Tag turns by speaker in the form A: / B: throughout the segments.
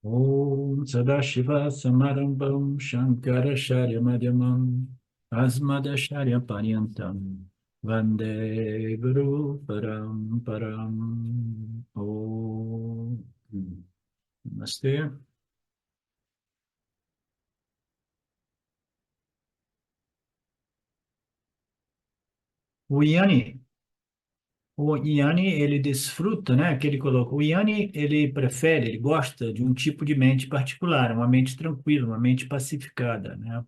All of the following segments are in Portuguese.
A: Om Sadashiva Samarambam Shankaracharya Madhyamam Asmadacharya Paryantam Vande Guru Paramparam. Om Namaste. O Yanni, o Yanni, ele desfruta, né? Que ele colocou. O Yanni, ele prefere, ele gosta de um tipo de mente particular, uma mente tranquila, uma mente pacificada, né?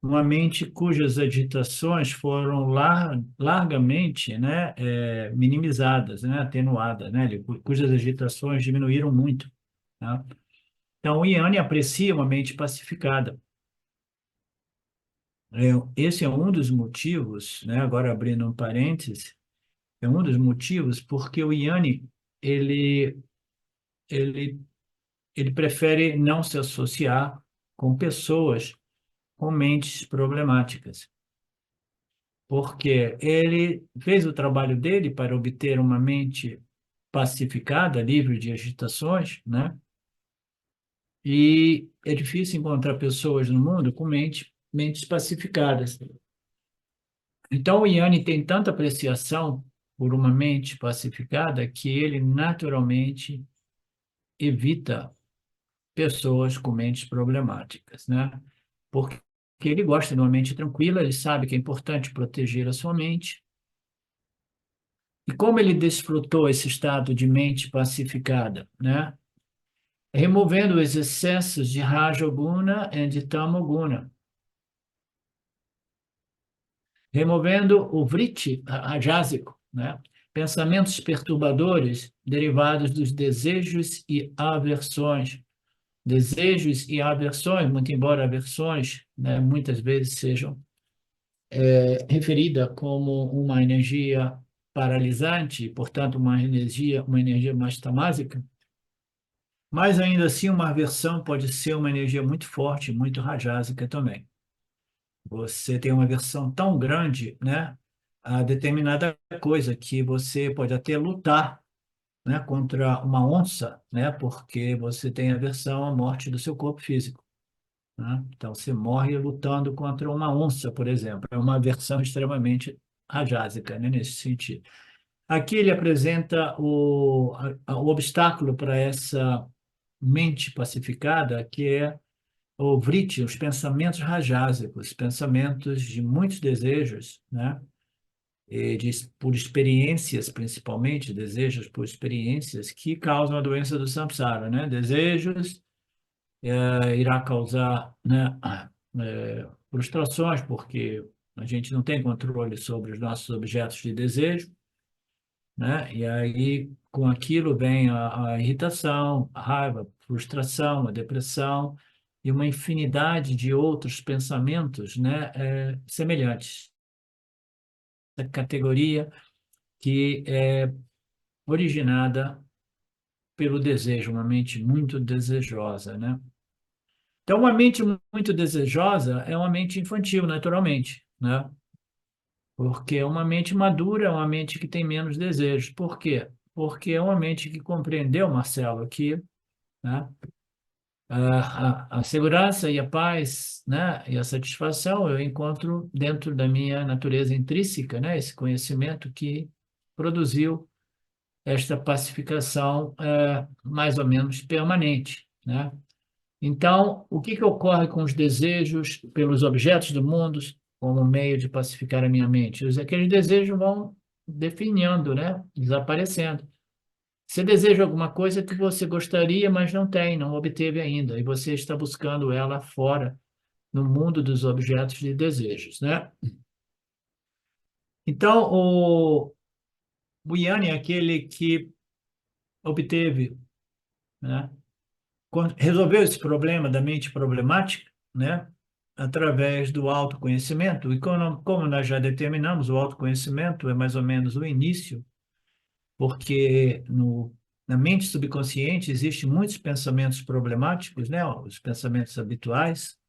A: Uma mente cujas agitações foram largamente, né, minimizadas, né, atenuadas, né, cujas agitações diminuíram muito, tá? Então, o Yanni aprecia uma mente pacificada. Esse é um dos motivos, né, agora abrindo um parêntese, é um dos motivos porque o Yanni, ele, ele, ele prefere não se associar com pessoas com mentes problemáticas. Porque ele fez o trabalho dele para obter uma mente pacificada, livre de agitações, né? E é difícil encontrar pessoas no mundo com mentes pacificadas. Então, o Yanni tem tanta apreciação por uma mente pacificada que ele naturalmente evita pessoas com mentes problemáticas, né? Porque ele gosta de uma mente tranquila, ele sabe que é importante proteger a sua mente. E como ele desfrutou esse estado de mente pacificada, né? Removendo os excessos de Raja Guna e de Tamo Guna, removendo o vritti rajásico, né? Pensamentos perturbadores derivados dos desejos e aversões. Desejos e aversões, muito embora aversões, né, muitas vezes sejam referidas como uma energia paralisante, portanto, uma energia mais tamásica. Mas ainda assim, uma aversão pode ser uma energia muito forte, muito rajásica também. Você tem uma aversão tão grande, né, a determinada coisa que você pode até lutar, né, contra uma onça, né, porque você tem aversão à morte do seu corpo físico, né? Então, você morre lutando contra uma onça, por exemplo. É uma aversão extremamente rajásica, né, nesse sentido. Aqui ele apresenta o obstáculo para essa mente pacificada, que é o vritti, os pensamentos rajásicos, pensamentos de muitos desejos, né? Por experiências, principalmente, desejos por experiências que causam a doença do samsara, né? Desejos irá causar, né, frustrações, porque a gente não tem controle sobre os nossos objetos de desejo, né? E aí, com aquilo vem a irritação, a raiva, a frustração, a depressão e uma infinidade de outros pensamentos, né, semelhantes. Essa categoria que é originada pelo desejo, uma mente muito desejosa, né? Então, uma mente muito desejosa é uma mente infantil, naturalmente, né? Porque uma mente madura é uma mente que tem menos desejos. Por quê? Porque é uma mente que compreendeu, Marcelo, que, né, a segurança e a paz, né, e a satisfação eu encontro dentro da minha natureza intrínseca, né, esse conhecimento que produziu esta pacificação mais ou menos permanente, né? Então, o que que ocorre com os desejos pelos objetos do mundo como meio de pacificar a minha mente? Aqueles desejos vão definhando, né? Desaparecendo. Você deseja alguma coisa que você gostaria, mas não tem, não obteve ainda, e você está buscando ela fora, no mundo dos objetos de desejos, né? Então, o Yanni é aquele que obteve, né? Resolveu esse problema da mente problemática, né? Através do autoconhecimento. E como nós já determinamos, o autoconhecimento é mais ou menos o início, porque na mente subconsciente existem muitos pensamentos problemáticos, né? Os pensamentos habituais,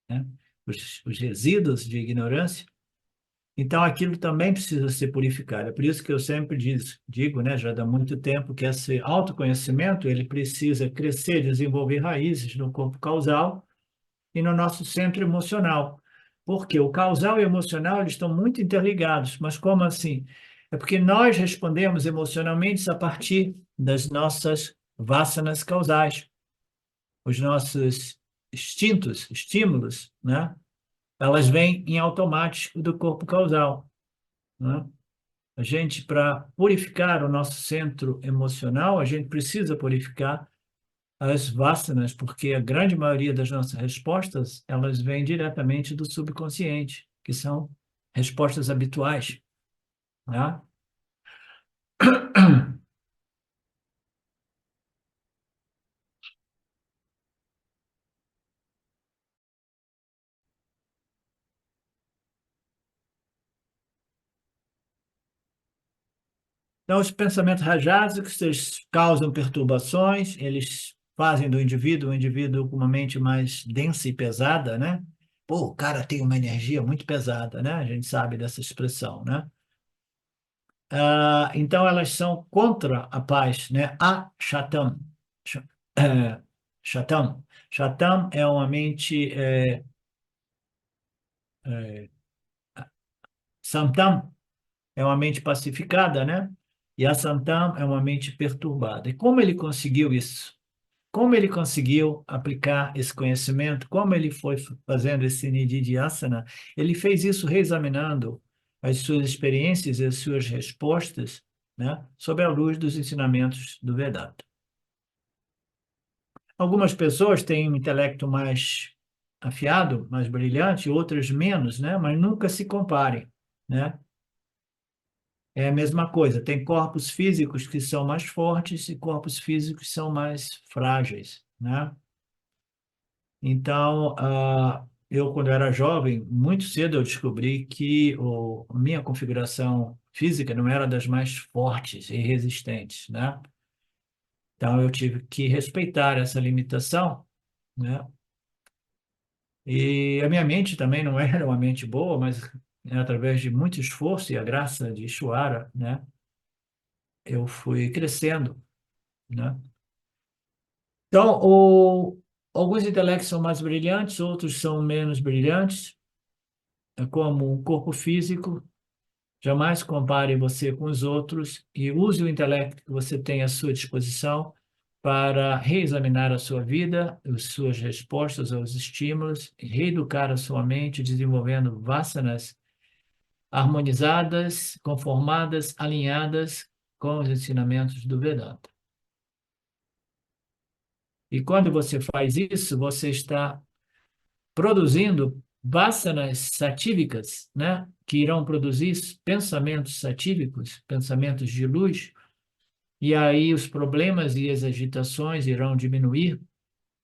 A: né? Os resíduos de ignorância. Então, aquilo também precisa ser purificado. É por isso que eu sempre digo, né, já há muito tempo, que esse autoconhecimento ele precisa crescer, desenvolver raízes no corpo causal e no nosso centro emocional. Porque o causal e o emocional eles estão muito interligados. Mas como assim? É porque nós respondemos emocionalmente a partir das nossas vasanas causais, os nossos instintos, estímulos, né? Elas vêm em automático do corpo causal, né? A gente, para purificar o nosso centro emocional, a gente precisa purificar as vasanas, porque a grande maioria das nossas respostas, elas vêm diretamente do subconsciente, que são respostas habituais, né? Então, os pensamentos rajásicos, eles causam perturbações, eles fazem do indivíduo um indivíduo com uma mente mais densa e pesada, né? Pô, o cara tem uma energia muito pesada, né? A gente sabe dessa expressão, né? Então, elas são contra a paz, né? A Shatam. Sh- é, Shatam. Shatam é uma mente. Santam é uma mente pacificada, né? E a Santam é uma mente perturbada. E como ele conseguiu isso? Como ele conseguiu aplicar esse conhecimento? Como ele foi fazendo esse Nididhyasana? Ele fez isso reexaminando as suas experiências e as suas respostas, né, sob a luz dos ensinamentos do Vedanta. Algumas pessoas têm um intelecto mais afiado, mais brilhante, outras menos, né? Mas nunca se comparem, né? É a mesma coisa. Tem corpos físicos que são mais fortes e corpos físicos que são mais frágeis, né? Então, eu, quando era jovem, muito cedo eu descobri que a minha configuração física não era das mais fortes e resistentes, né? Então, eu tive que respeitar essa limitação, né? E a minha mente também não era uma mente boa, mas através de muito esforço e a graça de Ishvara, né, eu fui crescendo, né? Então, alguns intelectos são mais brilhantes, outros são menos brilhantes, é como o corpo físico. Jamais compare você com os outros e use o intelecto que você tem à sua disposição para reexaminar a sua vida, as suas respostas aos estímulos, e reeducar a sua mente, desenvolvendo vasanas harmonizadas, conformadas, alinhadas com os ensinamentos do Vedanta. E quando você faz isso, você está produzindo vasanas satívicas, né? Que irão produzir pensamentos satívicos, pensamentos de luz, e aí os problemas e as agitações irão diminuir,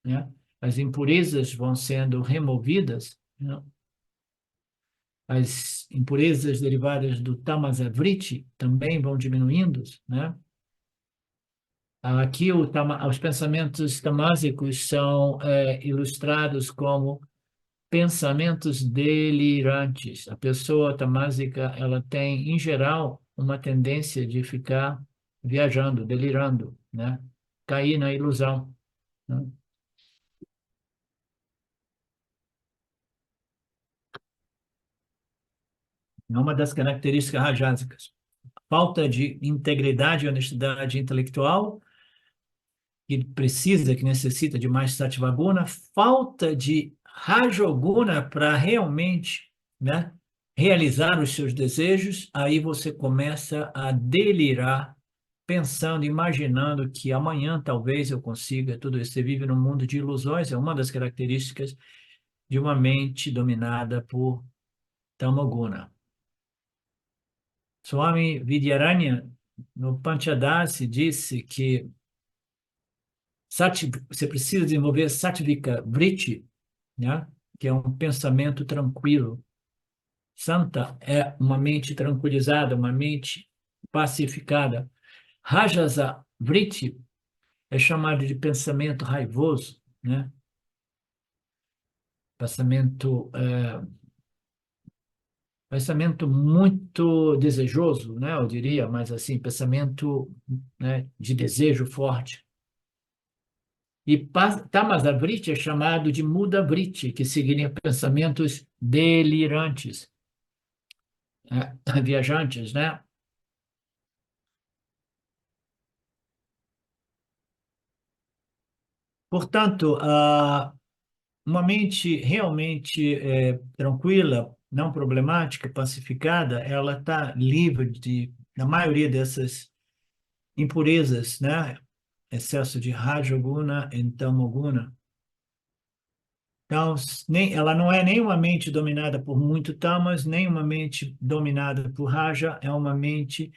A: né? As impurezas vão sendo removidas, né? As impurezas derivadas do tamasavriti também vão diminuindo, né? Aqui os pensamentos tamásicos são ilustrados como pensamentos delirantes. A pessoa tamásica, ela tem, em geral, uma tendência de ficar viajando, delirando, né? Cair na ilusão, né? É uma das características rajásicas. Falta de integridade e honestidade intelectual, que precisa, que necessita de mais sattva-guna, falta de rajoguna para realmente, né, realizar os seus desejos, aí você começa a delirar, pensando, imaginando que amanhã talvez eu consiga tudo isso. Você vive num mundo de ilusões, é uma das características de uma mente dominada por tamoguna. Swami Vidyaranya, no Panchadasi, disse que você precisa desenvolver Sattvika Vritti, né? Que é um pensamento tranquilo. Santa é uma mente tranquilizada, uma mente pacificada. Rajasa Vritti é chamado de pensamento raivoso, né? Pensamento pensamento muito desejoso, né? Eu diria, mas assim, pensamento, né, de desejo forte. E Tamasavriti é chamado de Mudavriti, que significa pensamentos delirantes, né? Viajantes, né? Portanto, uma mente realmente tranquila, não problemática, pacificada, ela está livre da maioria dessas impurezas, né? Excesso de Rajoguna e Tamoguna. Então, ela não é nem uma mente dominada por muito tamas, nem uma mente dominada por raja, é uma mente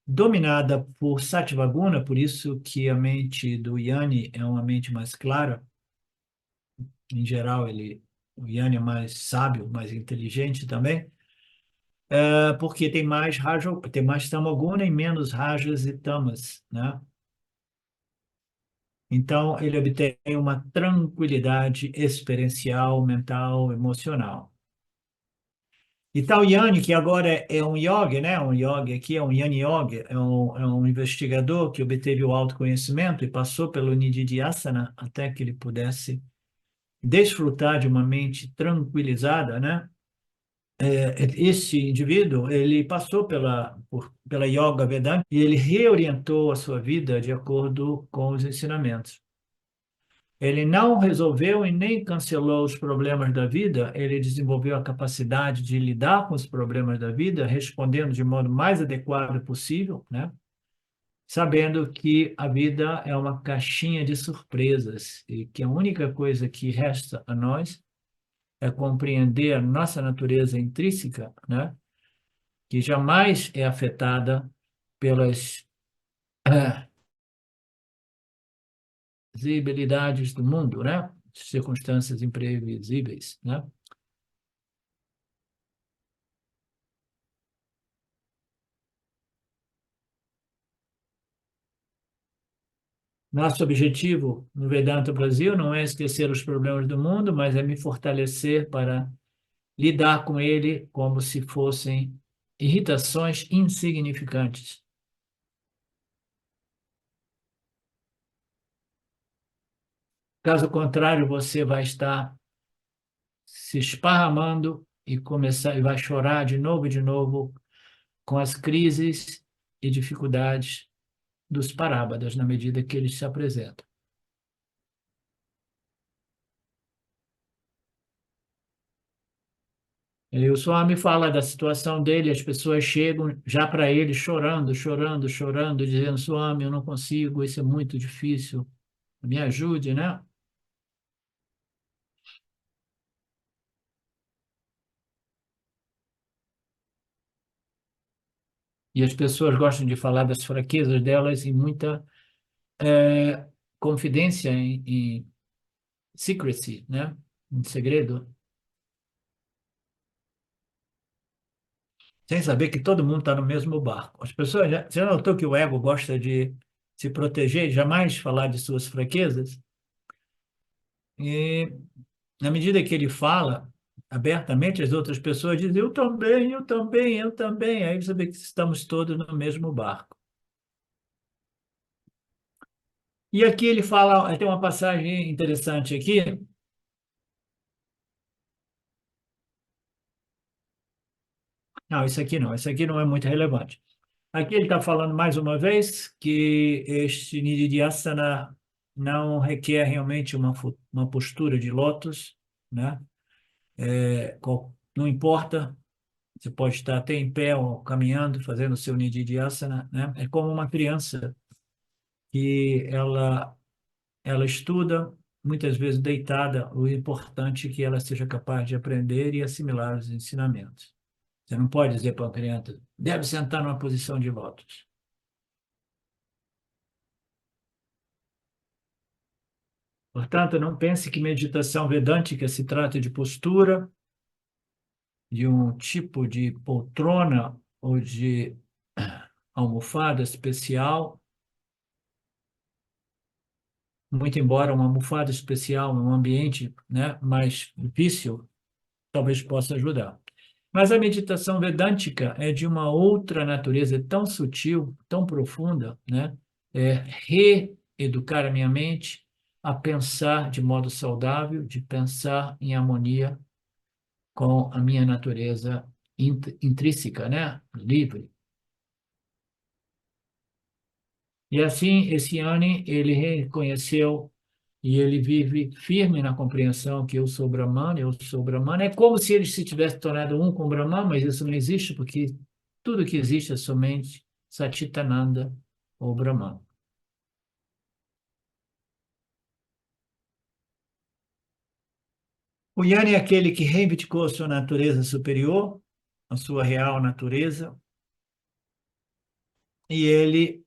A: dominada por Sattvaguna, por isso que a mente do Yanni é uma mente mais clara. Em geral, o Yanni é mais sábio, mais inteligente também, porque tem mais raja, tem mais tamoguna e menos rajas e tamas, né? Então, ele obtém uma tranquilidade experiencial, mental, emocional. E tal Yanni, que agora é um yogi, né? Um yogi aqui é um Yanni Yogi, é um investigador que obteve o autoconhecimento e passou pelo Nididhyasana até que ele pudesse desfrutar de uma mente tranquilizada, né? Esse indivíduo, ele passou pela Yoga Vedanta e ele reorientou a sua vida de acordo com os ensinamentos. Ele não resolveu e nem cancelou os problemas da vida, ele desenvolveu a capacidade de lidar com os problemas da vida, respondendo de modo mais adequado possível, né? Sabendo que a vida é uma caixinha de surpresas e que a única coisa que resta a nós é compreender a nossa natureza intrínseca, né? Que jamais é afetada pelas visibilidades do mundo, né? Circunstâncias imprevisíveis, né? Nosso objetivo no Vedanta Brasil não é esquecer os problemas do mundo, mas é me fortalecer para lidar com ele como se fossem irritações insignificantes. Caso contrário, você vai estar se esparramando e começar e vai chorar de novo com as crises e dificuldades dos parábadas na medida que eles se apresentam. E o Swami fala da situação dele, as pessoas chegam já para ele chorando, chorando, chorando, dizendo: Swami, eu não consigo, isso é muito difícil, me ajude, né? E as pessoas gostam de falar das fraquezas delas em muita confidência, em secrecy, né? Em segredo, sem saber que todo mundo está no mesmo barco. As pessoas, você já notou que o ego gosta de se proteger, jamais falar de suas fraquezas? E na medida que ele fala abertamente, as outras pessoas dizem: eu também, eu também, eu também. Aí você vê que estamos todos no mesmo barco. E aqui ele fala, tem uma passagem interessante aqui. Não, isso aqui não, isso aqui não é muito relevante. Aqui ele está falando mais uma vez que este Nididhyasana não requer realmente uma postura de lótus, né? Não importa, você pode estar até em pé ou caminhando, fazendo o seu Nididhyasana, né? É como uma criança que ela estuda, muitas vezes deitada, o importante é que ela seja capaz de aprender e assimilar os ensinamentos. Você não pode dizer para uma criança: deve sentar numa posição de lótus. Portanto, não pense que meditação vedântica se trata de postura, de um tipo de poltrona ou de almofada especial, muito embora uma almofada especial num ambiente, né, mais difícil talvez possa ajudar. Mas a meditação vedântica é de uma outra natureza, é tão sutil, tão profunda, né? É reeducar a minha mente a pensar de modo saudável, de pensar em harmonia com a minha natureza intrínseca, né? Livre. E assim, esse Yanni, ele reconheceu e ele vive firme na compreensão que eu sou Brahman, eu sou Brahman. É como se ele se tivesse tornado um com Brahman, mas isso não existe, porque tudo que existe é somente Satitananda ou Brahman. O Yanni é aquele que reivindicou a sua natureza superior, a sua real natureza, e ele,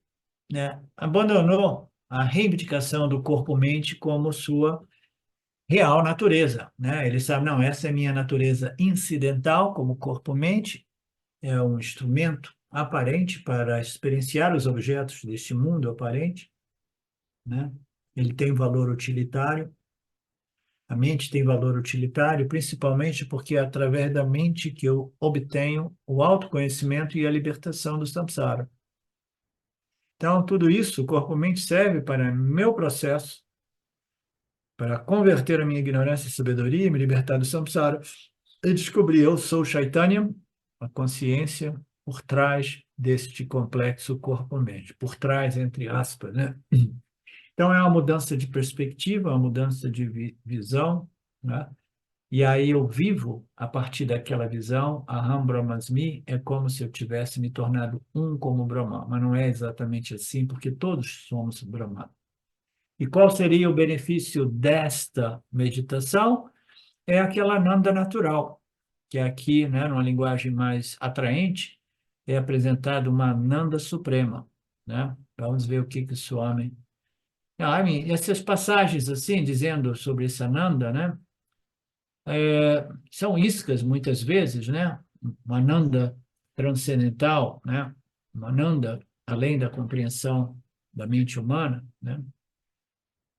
A: né, abandonou a reivindicação do corpo-mente como sua real natureza, né? Ele sabe, não, essa é a minha natureza incidental como corpo-mente, é um instrumento aparente para experienciar os objetos deste mundo aparente, né? Ele tem valor utilitário, a mente tem valor utilitário, principalmente porque é através da mente que eu obtenho o autoconhecimento e a libertação do samsara. Então, tudo isso, o corpo-mente serve para meu processo, para converter a minha ignorância em sabedoria, me libertar do samsara e descobrir eu sou Chaitanya, a consciência por trás deste complexo corpo-mente, por trás, entre aspas, né? Então, é uma mudança de perspectiva, uma mudança de visão, né? E aí eu vivo a partir daquela visão, Aham Brahmasmi, é como se eu tivesse me tornado um como Brahman, mas não é exatamente assim, porque todos somos Brahman. E qual seria o benefício desta meditação? É aquela Ananda natural, que aqui, né, numa linguagem mais atraente, é apresentada uma Ananda suprema, né? Vamos ver o que que Swami... essas passagens assim, dizendo sobre essa Ananda, né, são iscas muitas vezes, né? Uma Ananda transcendental, né? Uma Ananda além da compreensão da mente humana, né?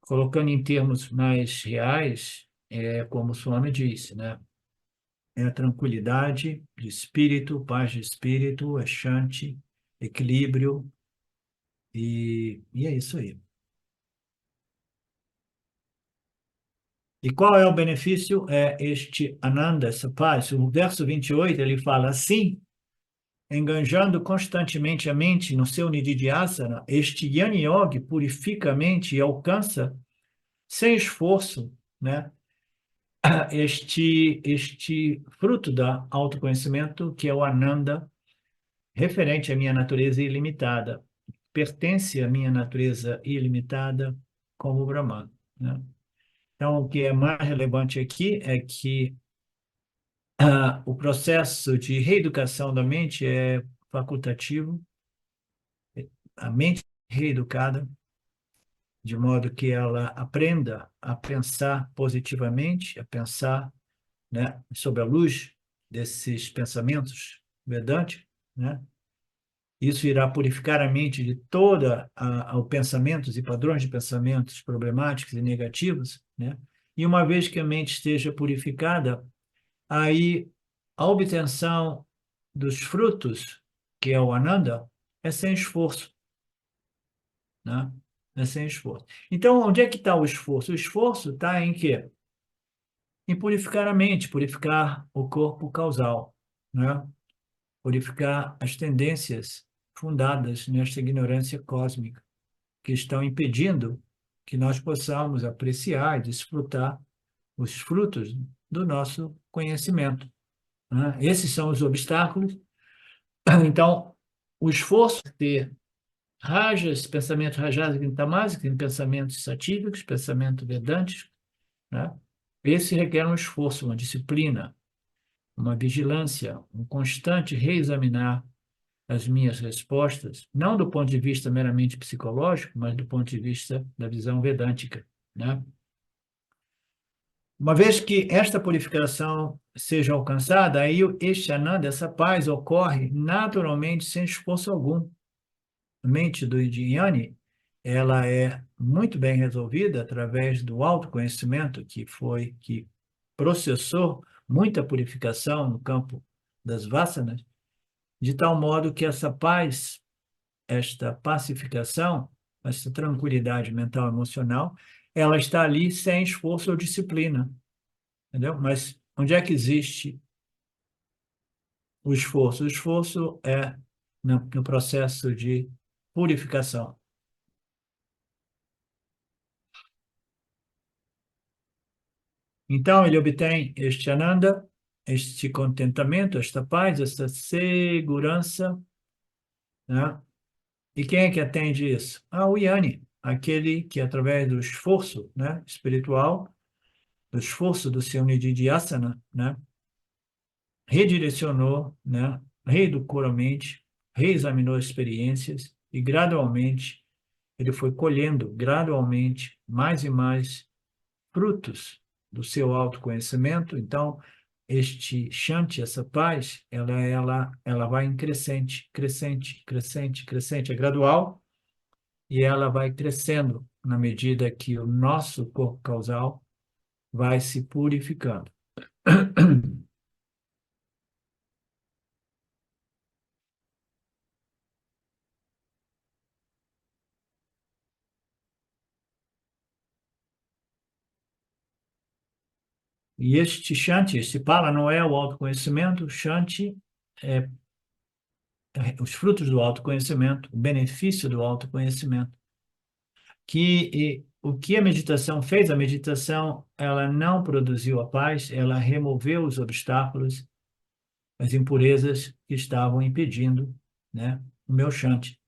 A: Colocando em termos mais reais, é como o Swami disse, né? É a tranquilidade de espírito, paz de espírito, é shanti, equilíbrio, e é isso aí. E qual é o benefício? É este Ananda, essa paz. O verso 28, ele fala assim, enganjando constantemente a mente no seu nididhyasana, este Jnana Yogi purifica a mente e alcança, sem esforço, né, este fruto da autoconhecimento, que é o Ananda, referente à minha natureza ilimitada. Pertence à minha natureza ilimitada como Brahman, né? Então, o que é mais relevante aqui é que o processo de reeducação da mente é facultativo, a mente reeducada, de modo que ela aprenda a pensar positivamente, a pensar, né, sob a luz desses pensamentos vedantes, né? Isso irá purificar a mente de toda a pensamentos e padrões de pensamentos problemáticos e negativos, né? E uma vez que a mente esteja purificada, aí a obtenção dos frutos, que é o Ananda, é sem esforço, né? É sem esforço. Então, onde é que está o esforço? O esforço está em quê? Em purificar a mente, purificar o corpo causal, né? Purificar as tendências fundadas nesta ignorância cósmica, que estão impedindo que nós possamos apreciar e desfrutar os frutos do nosso conhecimento, né? Esses são os obstáculos. Então, o esforço de ter rajas, pensamentos rajásico e tamásico, pensamentos satívicos, pensamentos vedantes, né? Esse requer um esforço, uma disciplina, uma vigilância, um constante reexaminar as minhas respostas, não do ponto de vista meramente psicológico, mas do ponto de vista da visão vedântica, né? Uma vez que esta purificação seja alcançada, aí este ananda, essa paz, ocorre naturalmente sem esforço algum. A mente do Dhyani, ela é muito bem resolvida através do autoconhecimento que processou muita purificação no campo das vasanas, de tal modo que essa paz, esta pacificação, essa tranquilidade mental e emocional, ela está ali sem esforço ou disciplina, entendeu? Mas onde é que existe o esforço? O esforço é no processo de purificação. Então, ele obtém este ananda, este contentamento, esta paz, esta segurança, né? E quem é que atende isso? Ah, o Yanni, aquele que, através do esforço, né, espiritual, do esforço do seu Nididhyasana, né, redirecionou, né, reeducou a mente, reexaminou as experiências e, gradualmente, ele foi colhendo, gradualmente, mais e mais frutos do seu autoconhecimento. Então, este Shanti, essa paz, ela vai em crescente, crescente, crescente, crescente. É gradual e ela vai crescendo na medida que o nosso corpo causal vai se purificando. E este Shanti, este Pala, não é o autoconhecimento, Shanti é os frutos do autoconhecimento, o benefício do autoconhecimento. O que a meditação fez? A meditação, ela não produziu a paz, ela removeu os obstáculos, as impurezas que estavam impedindo, né, o meu Shanti.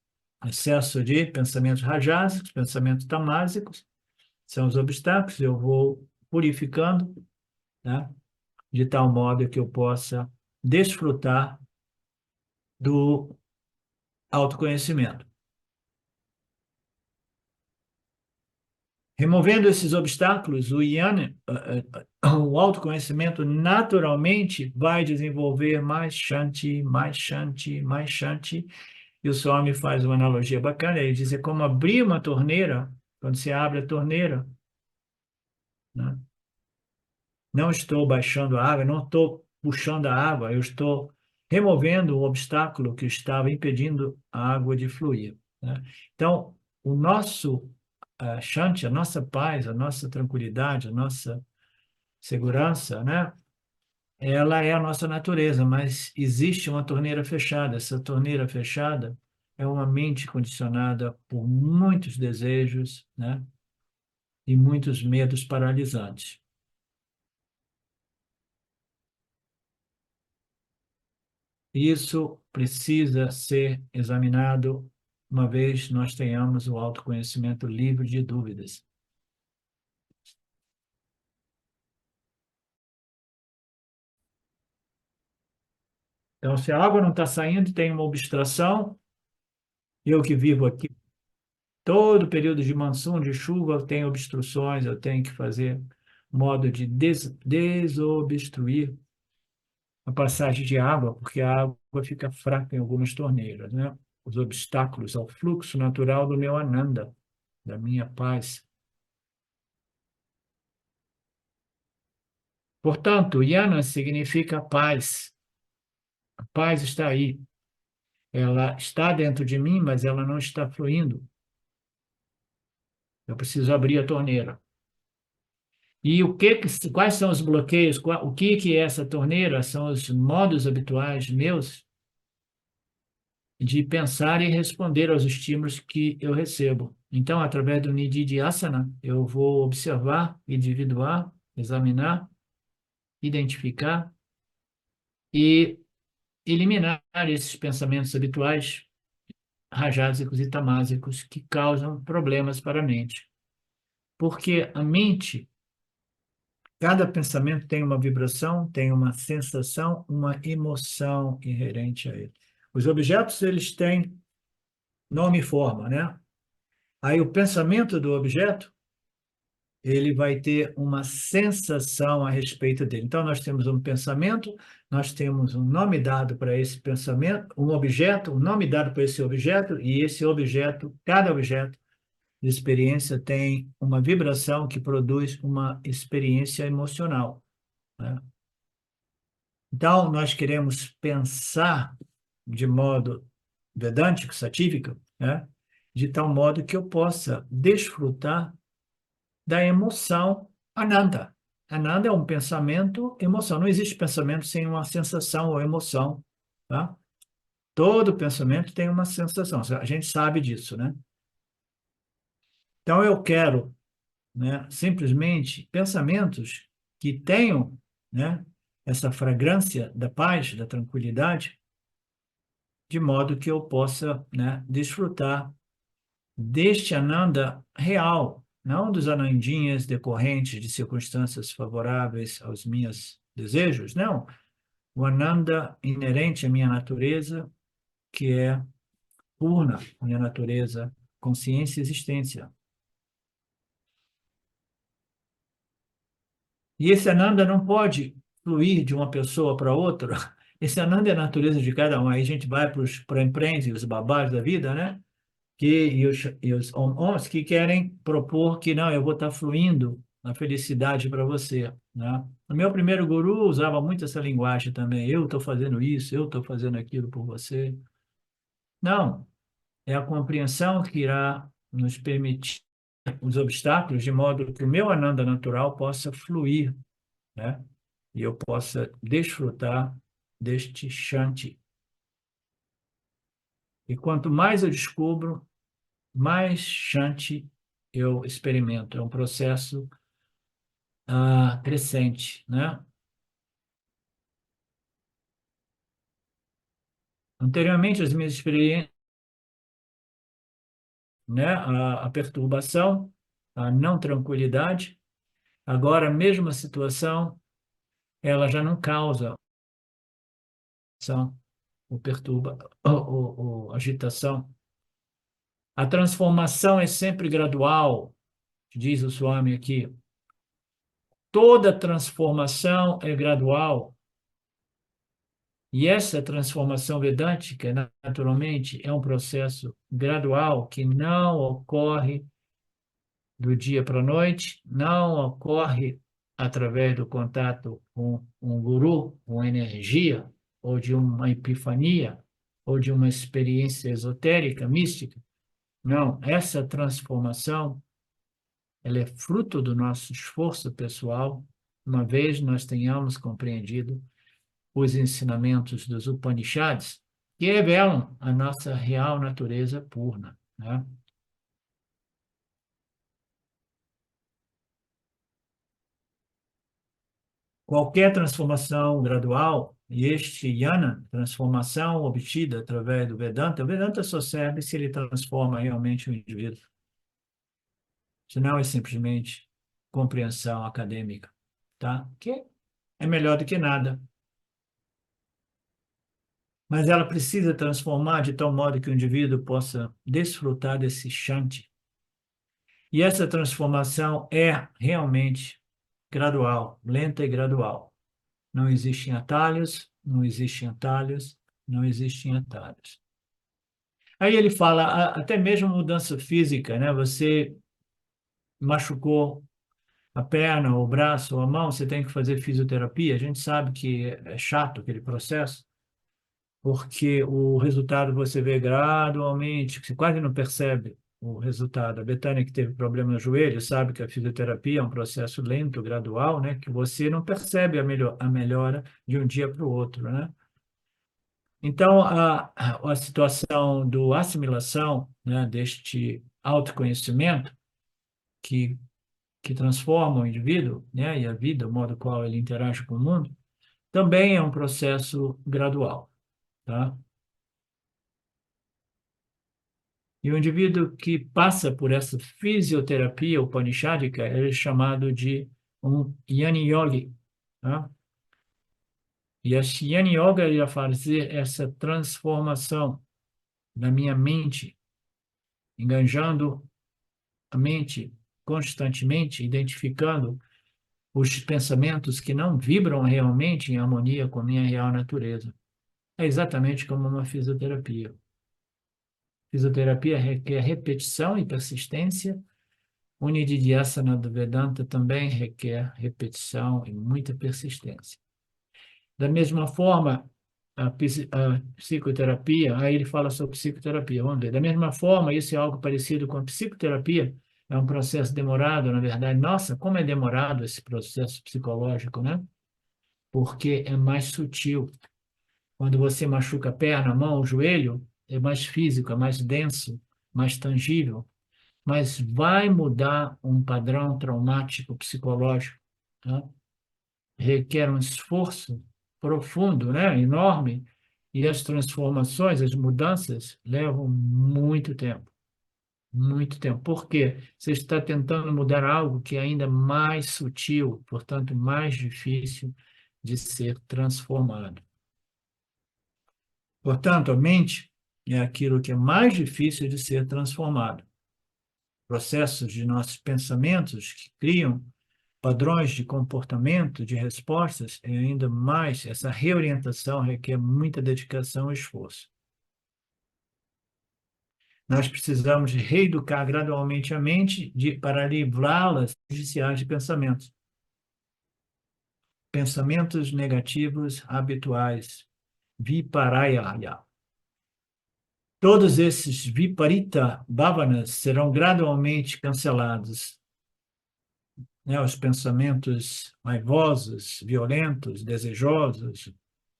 A: Excesso de pensamentos rajásicos, pensamentos tamásicos, são os obstáculos, eu vou purificando, né, de tal modo que eu possa desfrutar do autoconhecimento. Removendo esses obstáculos, o Yana, o autoconhecimento naturalmente vai desenvolver mais Shanti, mais Shanti, mais Shanti. E o Swami faz uma analogia bacana, ele diz, é como abrir uma torneira, quando você abre a torneira, né? Não estou baixando a água, não estou puxando a água, eu estou removendo o obstáculo que estava impedindo a água de fluir, né? Então, o nosso Shanti, a nossa paz, a nossa tranquilidade, a nossa segurança, né? Ela é a nossa natureza, mas existe uma torneira fechada. Essa torneira fechada é uma mente condicionada por muitos desejos, né? E muitos medos paralisantes. Isso precisa ser examinado uma vez nós tenhamos o autoconhecimento livre de dúvidas. Então, se a água não está saindo, tem uma obstrução, eu que vivo aqui todo período de monção, de chuva, tem obstruções, eu tenho que fazer modo de desobstruir a passagem de água, porque a água fica fraca em algumas torneiras, né? Os obstáculos ao fluxo natural do meu ananda, da minha paz. Portanto, yana significa paz. A paz está aí. Ela está dentro de mim, mas ela não está fluindo. Eu preciso abrir a torneira. E quais são os bloqueios? O que é essa torneira? São os modos habituais meus de pensar e responder aos estímulos que eu recebo. Então, através do Nididhyasana, eu vou observar, individuar, examinar, identificar e eliminar esses pensamentos habituais, rajásicos e tamásicos, que causam problemas para a mente. Porque a mente, cada pensamento tem uma vibração, tem uma sensação, uma emoção inerente a ele. Os objetos, eles têm nome e forma, né? Aí o pensamento do objeto, ele vai ter uma sensação a respeito dele. Então, nós temos um pensamento, nós temos um nome dado para esse pensamento, um objeto, um nome dado para esse objeto, e esse objeto, cada objeto de experiência tem uma vibração que produz uma experiência emocional, né? Então, nós queremos pensar de modo vedântico, satívico, né? De tal modo que eu possa desfrutar da emoção Ananda. Ananda é um pensamento, emoção. Não existe pensamento sem uma sensação ou emoção, tá? Todo pensamento tem uma sensação. A gente sabe disso, né? Então, eu quero, né, simplesmente pensamentos que tenham, né, essa fragrância da paz, da tranquilidade, de modo que eu possa, né, desfrutar deste Ananda real, não dos Anandinhas decorrentes de circunstâncias favoráveis aos meus desejos, não. O Ananda inerente à minha natureza, que é purna, minha natureza, consciência e existência. E esse Ananda não pode fluir de uma pessoa para outra. Esse Ananda é a natureza de cada um. Aí a gente vai para a imprensa e os babados da vida, né? E os homens que querem propor que não, eu vou estar fluindo a felicidade para você, né? O meu primeiro guru usava muito essa linguagem também. Eu estou fazendo isso, eu estou fazendo aquilo por você. Não, é a compreensão que irá nos permitir os obstáculos de modo que o meu Ananda natural possa fluir, né? E eu possa desfrutar deste Shanti. E quanto mais eu descubro, mais Shanti eu experimento. É um processo crescente, né? Anteriormente, as minhas experiências, né? A perturbação, a não tranquilidade. Agora, a mesma situação, ela já não causa ação, ou perturba, ou agitação. A transformação é sempre gradual, diz o Swami aqui. Toda transformação é gradual. E essa transformação vedântica, naturalmente, é um processo gradual que não ocorre do dia para a noite, não ocorre através do contato com um guru, com energia, ou de uma epifania, ou de uma experiência esotérica, mística. Não, essa transformação, ela é fruto do nosso esforço pessoal, uma vez nós tenhamos compreendido os ensinamentos dos Upanishads, que revelam a nossa real natureza purna, né? Qualquer transformação gradual, e este yana, transformação obtida através do Vedanta, o Vedanta só serve se ele transforma realmente o indivíduo. Senão é simplesmente compreensão acadêmica, tá? Que é melhor do que nada. Mas ela precisa transformar de tal modo que o indivíduo possa desfrutar desse shanti. E essa transformação é realmente gradual, lenta e gradual. Não existem atalhos, não existem atalhos, não existem atalhos. Aí ele fala até mesmo mudança física, né? Você machucou a perna, o braço, ou a mão, você tem que fazer fisioterapia. A gente sabe que é chato aquele processo, porque o resultado você vê gradualmente, você quase não percebe o resultado. A Betânia, que teve problema no joelho, sabe que a fisioterapia é um processo lento, gradual, né? Que você não percebe a melhora de um dia para o outro, né? Então, a situação do assimilação, né, deste autoconhecimento que, que transforma o indivíduo, né, e a vida, o modo qual ele interage com o mundo, também é um processo gradual, tá? E o indivíduo que passa por essa fisioterapia upanishádica, ele é chamado de um Jnani Yogi, tá? E a Jnani Yoga irá fazer essa transformação na minha mente, enganjando a mente constantemente, identificando os pensamentos que não vibram realmente em harmonia com a minha real natureza. É exatamente como uma fisioterapia. Fisioterapia requer repetição e persistência. O Nididhyasana do Vedanta também requer repetição e muita persistência. Da mesma forma, a psicoterapia, aí ele fala sobre psicoterapia, vamos ver. Da mesma forma, isso é algo parecido com a psicoterapia, é um processo demorado, na verdade. Nossa, como é demorado esse processo psicológico, né? Porque é mais sutil. Quando você machuca a perna, a mão, o joelho, é mais físico, é mais denso, mais tangível, mas vai mudar um padrão traumático psicológico, tá? Requer um esforço profundo, né? Enorme, e as transformações, as mudanças levam muito tempo. Muito tempo. Por quê? Você está tentando mudar algo que é ainda mais sutil, portanto, mais difícil de ser transformado. Portanto, a mente é aquilo que é mais difícil de ser transformado. Processos de nossos pensamentos que criam padrões de comportamento, de respostas, e ainda mais, essa reorientação requer muita dedicação e esforço. Nós precisamos reeducar gradualmente a mente para livrá-las prejudiciais de pensamentos. Pensamentos negativos habituais, viparaya. Todos esses viparita bhavanas serão gradualmente cancelados, né? Os pensamentos raivosos, violentos, desejosos,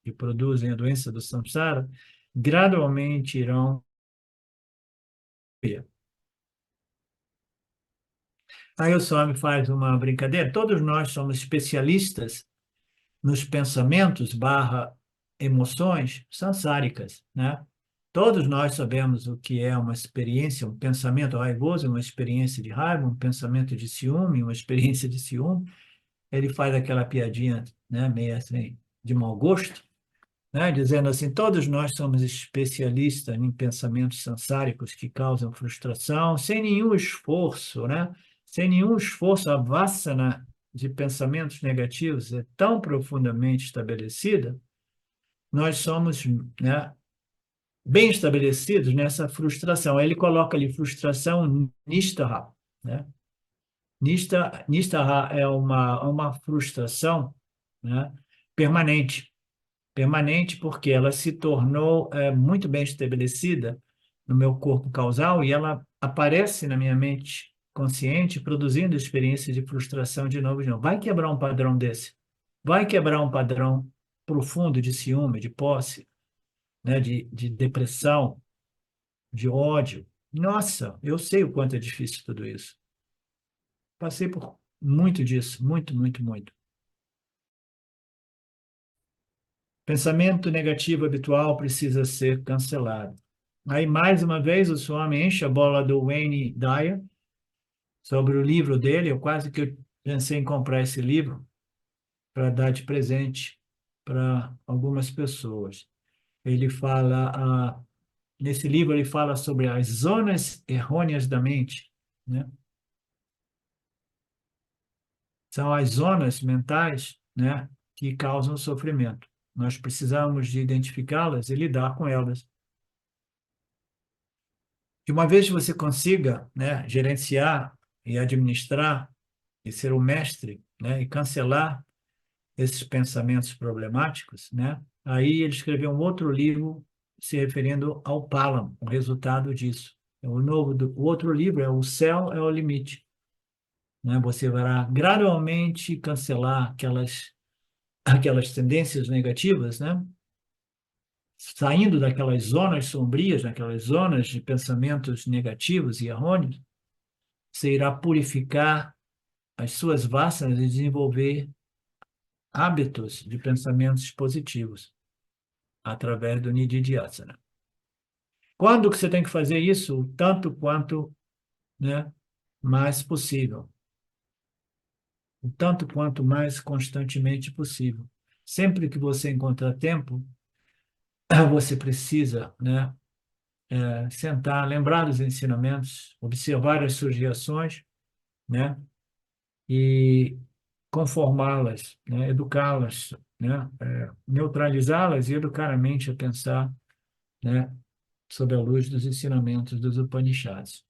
A: que produzem a doença do samsara, gradualmente irão vir. Aí o Swami faz uma brincadeira. Todos nós somos especialistas nos pensamentos barra emoções sansáricas, né? Todos nós sabemos o que é uma experiência, um pensamento raivoso, uma experiência de raiva, um pensamento de ciúme, uma experiência de ciúme. Ele faz aquela piadinha, né, meio assim, de mau gosto, né, dizendo assim, todos nós somos especialistas em pensamentos sansáricos que causam frustração, sem nenhum esforço, né? Sem nenhum esforço, a vassana de pensamentos negativos é tão profundamente estabelecida, nós somos, né, bem estabelecidos nessa frustração. Aí ele coloca ali frustração nishtaha, né? Nishtaha é uma frustração, né, permanente. Permanente porque ela se tornou muito bem estabelecida no meu corpo causal e ela aparece na minha mente consciente, produzindo experiências de frustração de novo e de novo. Vai quebrar um padrão desse. Vai quebrar um padrão profundo de ciúme, de posse, né, de depressão, de ódio. Nossa, eu sei o quanto é difícil tudo isso. Passei por muito disso, muito, muito, muito. Pensamento negativo habitual precisa ser cancelado. Aí, mais uma vez, o Swami enche a bola do Wayne Dyer sobre o livro dele. Eu quase que eu pensei em comprar esse livro para dar de presente para algumas pessoas. Ele fala, nesse livro, ele fala sobre as zonas errôneas da mente, né? São as zonas mentais, né, que causam sofrimento. Nós precisamos de identificá-las e lidar com elas. E uma vez que você consiga, né, gerenciar e administrar e ser o mestre, né, e cancelar esses pensamentos problemáticos, né, aí ele escreveu um outro livro se referindo ao Palam, o resultado disso. O outro livro é O Céu é o Limite, né? Você vai gradualmente cancelar aquelas tendências negativas, né? Saindo daquelas zonas sombrias, daquelas zonas de pensamentos negativos e errôneos, você irá purificar as suas vássanas e desenvolver hábitos de pensamentos positivos através do Nididhyasana. Quando que você tem que fazer isso? O tanto quanto, né, mais possível. O tanto quanto mais constantemente possível. Sempre que você encontrar tempo, você precisa, né, sentar, lembrar dos ensinamentos, observar as suas reações, né, e conformá-las, né, educá-las, né, neutralizá-las e educar a mente a pensar, né, sob a luz dos ensinamentos dos Upanishads.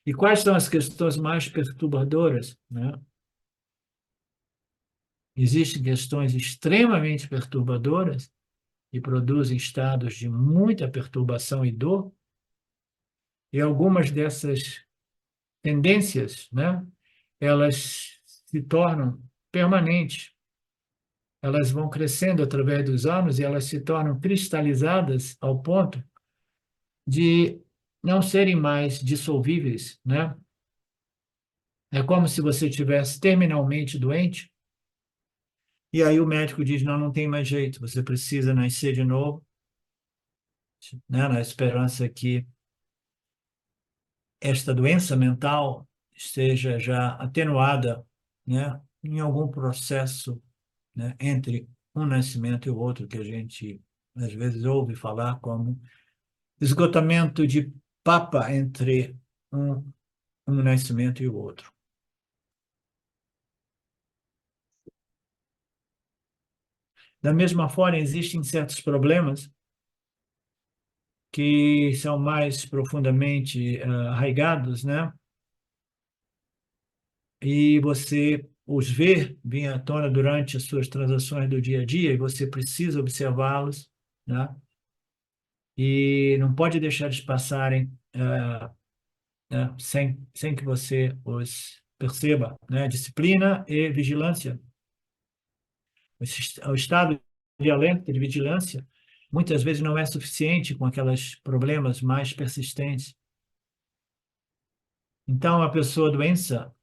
A: E quais são as questões mais perturbadoras, né? Existem questões extremamente perturbadoras que produzem estados de muita perturbação e dor, e algumas dessas tendências, né, elas se tornam permanentes. Elas vão crescendo através dos anos e elas se tornam cristalizadas ao ponto de não serem mais dissolvíveis, né? É como se você estivesse terminalmente doente e aí o médico diz, não, não tem mais jeito, você precisa nascer de novo, né? Na esperança que esta doença mental esteja já atenuada, né? Em algum processo, né? Entre um nascimento e o outro, que a gente às vezes ouve falar como esgotamento de papa entre um nascimento e o outro. Da mesma forma, existem certos problemas que são mais profundamente arraigados, né? E você os vê vir à tona durante as suas transações do dia a dia e você precisa observá-los, né? E não pode deixar eles passarem né? Sem que você os perceba, né? Disciplina e vigilância. O estado de alerta, de vigilância, muitas vezes não é suficiente com aqueles problemas mais persistentes. Então, a pessoa doença,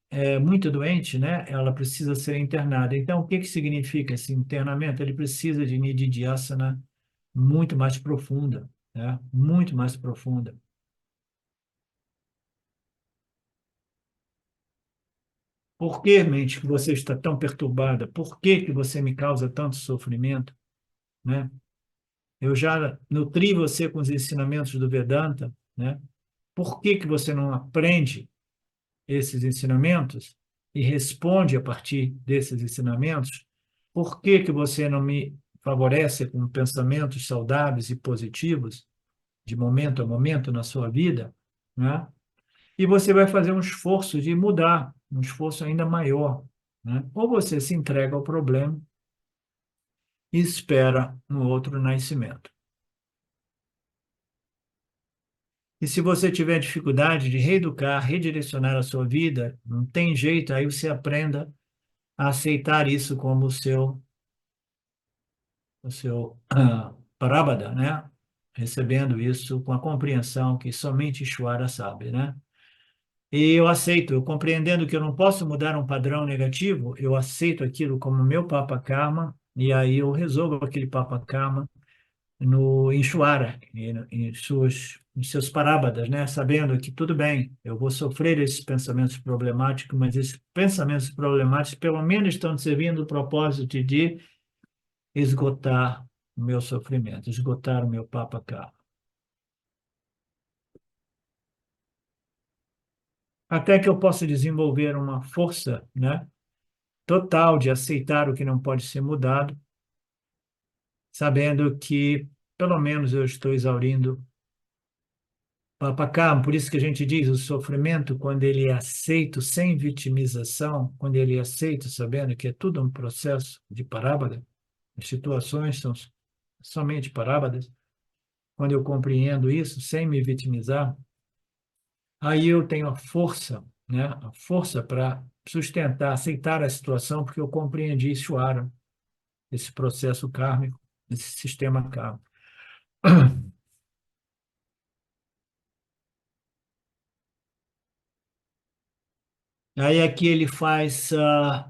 A: muito doente, né? Ela precisa ser internada. Então, o que que significa esse internamento? Ele precisa de nididhyasana muito mais profunda, né? Muito mais profunda. Por que, mente, que você está tão perturbada? Por que que você me causa tanto sofrimento, né? Eu já nutri você com os ensinamentos do Vedanta, né? Por que que você não aprende esses ensinamentos e responde a partir desses ensinamentos? Por que que você não me favorece com pensamentos saudáveis e positivos, de momento a momento na sua vida, né? E você vai fazer um esforço de mudar, um esforço ainda maior, né? Ou você se entrega ao problema e espera um outro nascimento. E se você tiver dificuldade de reeducar, redirecionar a sua vida, não tem jeito, aí você aprenda a aceitar isso como o seu Parabada, né? Recebendo isso com a compreensão que somente Ishvara sabe, né? E eu aceito, eu compreendendo que eu não posso mudar um padrão negativo, eu aceito aquilo como meu Papa Karma, e aí eu resolvo aquele Papa Karma no Ishvara, em seus parábadas, né? Sabendo que tudo bem, eu vou sofrer esses pensamentos problemáticos, mas esses pensamentos problemáticos pelo menos estão servindo o propósito de esgotar o meu sofrimento, esgotar o meu papaká. Até que eu possa desenvolver uma força, né, total de aceitar o que não pode ser mudado, sabendo que pelo menos eu estou exaurindo papaká. Por isso que a gente diz o sofrimento, quando ele é aceito sem vitimização, quando ele é aceito sabendo que é tudo um processo de parábola, as situações são somente parábolas, quando eu compreendo isso sem me vitimizar, aí eu tenho a força, né? A força para sustentar, aceitar a situação, porque eu compreendi Ishvara, esse processo kármico, esse sistema kármico. Aí aqui ele faz,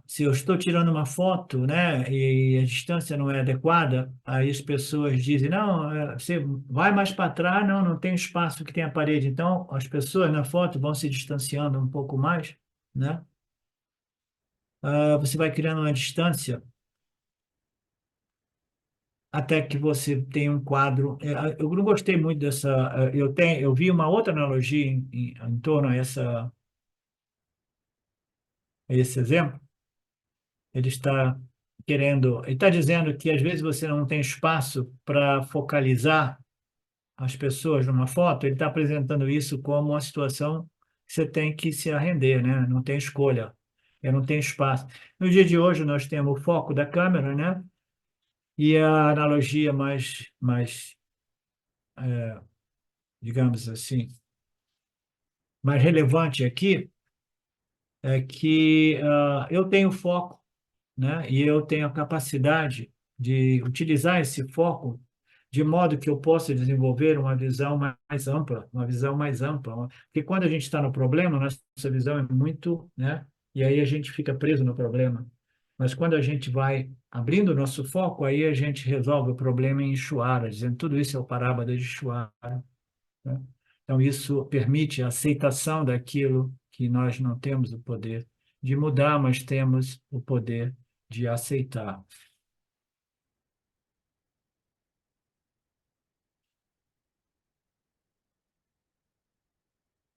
A: se eu estou tirando uma foto, né, e a distância não é adequada, aí as pessoas dizem, não, você vai mais para trás, não, não tem espaço que tem a parede. Então, as pessoas na foto vão se distanciando um pouco mais, né? Você vai criando uma distância até que você tenha um quadro. Eu não gostei muito dessa. Eu vi uma outra analogia em torno a esse exemplo. Ele está ele está dizendo que às vezes você não tem espaço para focalizar as pessoas numa foto. Ele está apresentando isso como uma situação que você tem que se arrender, né? Não tem escolha. Eu não tenho espaço. No dia de hoje, nós temos o foco da câmera, né? E a analogia mais digamos assim, mais relevante aqui é que eu tenho foco, né? E eu tenho a capacidade de utilizar esse foco de modo que eu possa desenvolver uma visão mais ampla, uma visão mais ampla. Porque quando a gente está no problema, nossa visão é muito, né? E aí a gente fica preso no problema. Mas quando a gente vai abrindo o nosso foco, aí a gente resolve o problema em Shuara, dizendo tudo isso é o parábola de Shuara, né? Então, isso permite a aceitação daquilo que nós não temos o poder de mudar, mas temos o poder de aceitar.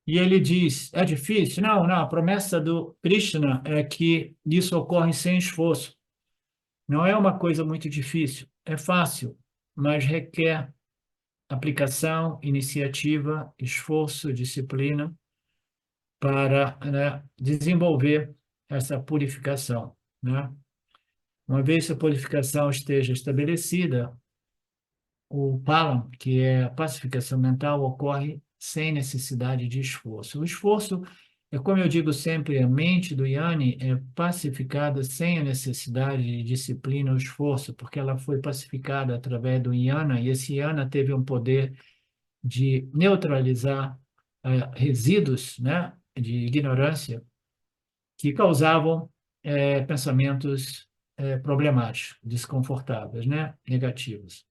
A: E ele diz: é difícil? Não, não. A promessa do Krishna é que isso ocorre sem esforço. Não é uma coisa muito difícil. É fácil, mas requer aplicação, iniciativa, esforço, disciplina para, né, desenvolver essa purificação, né? Uma vez que a purificação esteja estabelecida, o palam, que é a pacificação mental, ocorre sem necessidade de esforço. O esforço é, como eu digo sempre, a mente do Yanni é pacificada sem a necessidade de disciplina ou esforço, porque ela foi pacificada através do Yana, e esse Yana teve um poder de neutralizar resíduos, né, de ignorância que causavam pensamentos problemáticos, desconfortáveis, né, negativos.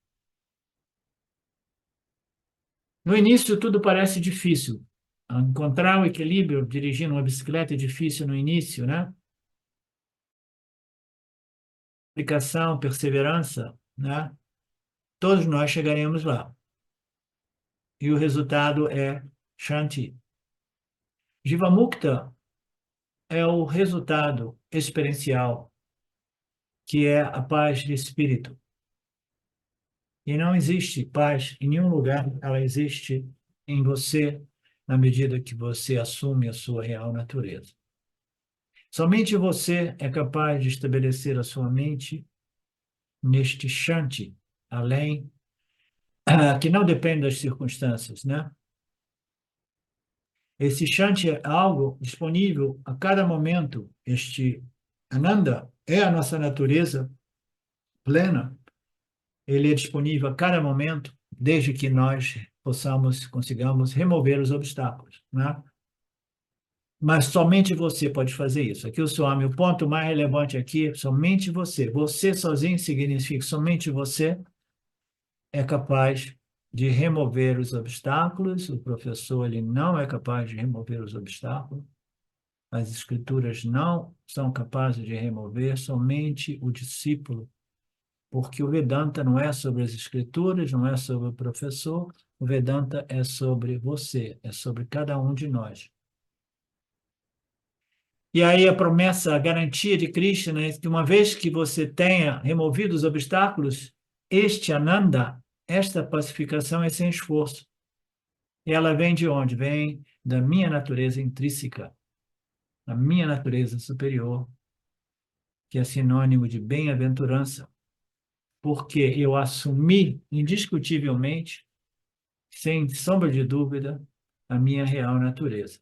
A: No início, tudo parece difícil. Encontrar o equilíbrio dirigindo uma bicicleta é difícil no início, né? Aplicação, perseverança, né? Todos nós chegaremos lá. E o resultado é Shanti. Jivamukta é o resultado experiencial, que é a paz de espírito. E não existe paz em nenhum lugar, ela existe em você, na medida que você assume a sua real natureza. Somente você é capaz de estabelecer a sua mente neste Shanti, além, que não depende das circunstâncias, né? Esse Shanti é algo disponível a cada momento. Este Ananda é a nossa natureza plena. Ele é disponível a cada momento, desde que nós consigamos remover os obstáculos, né? Mas somente você pode fazer isso. Aqui o Swami, o ponto mais relevante aqui, somente você. Você sozinho significa somente você é capaz de remover os obstáculos. O professor ele não é capaz de remover os obstáculos. As escrituras não são capazes de remover, somente o discípulo, porque o Vedanta não é sobre as escrituras, não é sobre o professor, o Vedanta é sobre você, é sobre cada um de nós. E aí a promessa, a garantia de Krishna é que uma vez que você tenha removido os obstáculos, este Ananda, esta pacificação é sem esforço. E ela vem de onde? Vem da minha natureza intrínseca, da minha natureza superior, que é sinônimo de bem-aventurança, porque eu assumi indiscutivelmente, sem sombra de dúvida, a minha real natureza.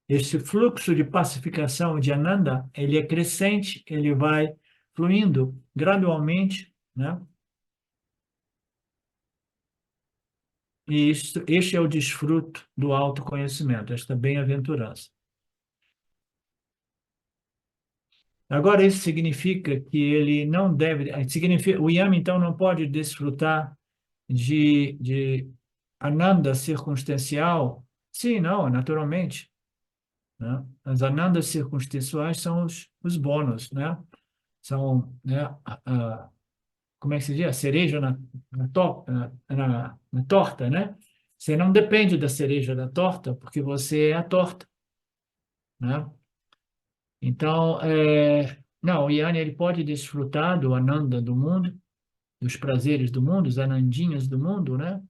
A: Esse fluxo de pacificação de Ananda, ele é crescente, ele vai fluindo gradualmente, né? E este é o desfruto do autoconhecimento, esta bem-aventurança. Agora, isso significa que ele não deve, significa, o Yama, então, não pode desfrutar de Ananda circunstancial? Sim, não, naturalmente, né? As Anandas circunstanciais são os bônus, né? São, né, como é que se diz? A cereja na torta, né? Você não depende da cereja da torta, porque você é a torta, né? Então, não, o Yanni ele pode desfrutar do Ananda do mundo, dos prazeres do mundo, os Anandinhas do mundo, né?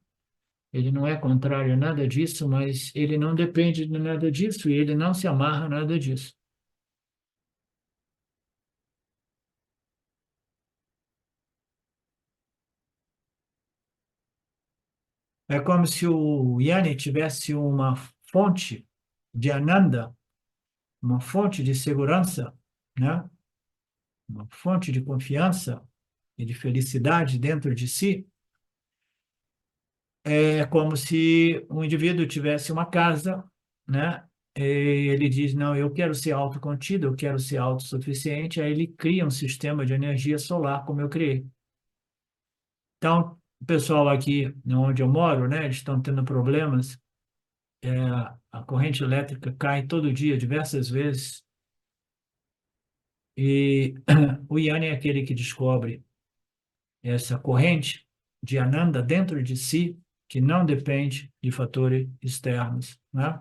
A: Ele não é contrário a nada disso, mas ele não depende de nada disso e ele não se amarra a nada disso. É como se o Yanni tivesse uma fonte de Ananda, uma fonte de segurança, né? Uma fonte de confiança e de felicidade dentro de si. É como se um indivíduo tivesse uma casa, né? E ele diz, não, eu quero ser autocontido, eu quero ser autossuficiente, aí ele cria um sistema de energia solar como eu criei. Então, o pessoal aqui onde eu moro, né, eles estão tendo problemas, a corrente elétrica cai todo dia, diversas vezes, e o Yanni é aquele que descobre essa corrente de Ananda dentro de si, que não depende de fatores externos, né?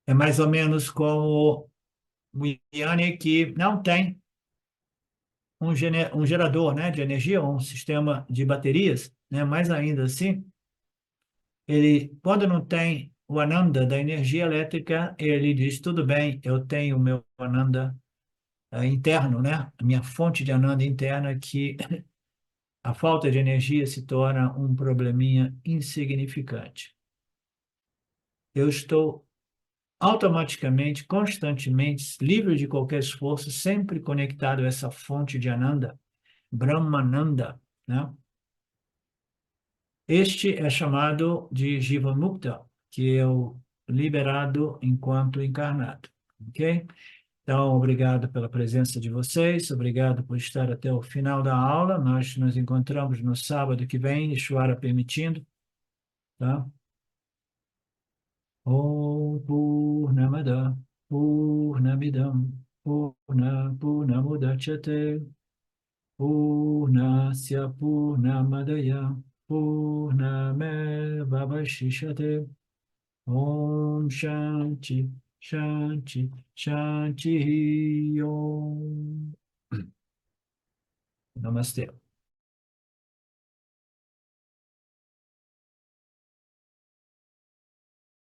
A: É mais ou menos como o Yanni que não tem um gerador, né, de energia, um sistema de baterias, né? Mais ainda assim, ele, quando não tem o Ananda da energia elétrica, ele diz, tudo bem, eu tenho o meu Ananda interno, né? A minha fonte de Ananda interna, que a falta de energia se torna um probleminha insignificante. Eu estou automaticamente, constantemente, livre de qualquer esforço, sempre conectado a essa fonte de Ananda, Brahmananda, né? Este é chamado de Jiva Mukta, que é o liberado enquanto encarnado, ok? Então, obrigado pela presença de vocês, obrigado por estar até o final da aula. Nós nos encontramos no sábado que vem, Ishvara permitindo, tá? Om Purnamada Purnamidam Purnamudachyate Purnasya Purnamadaya Purnamevavashishate Om Shanti Shanti Shanti Om Namastê.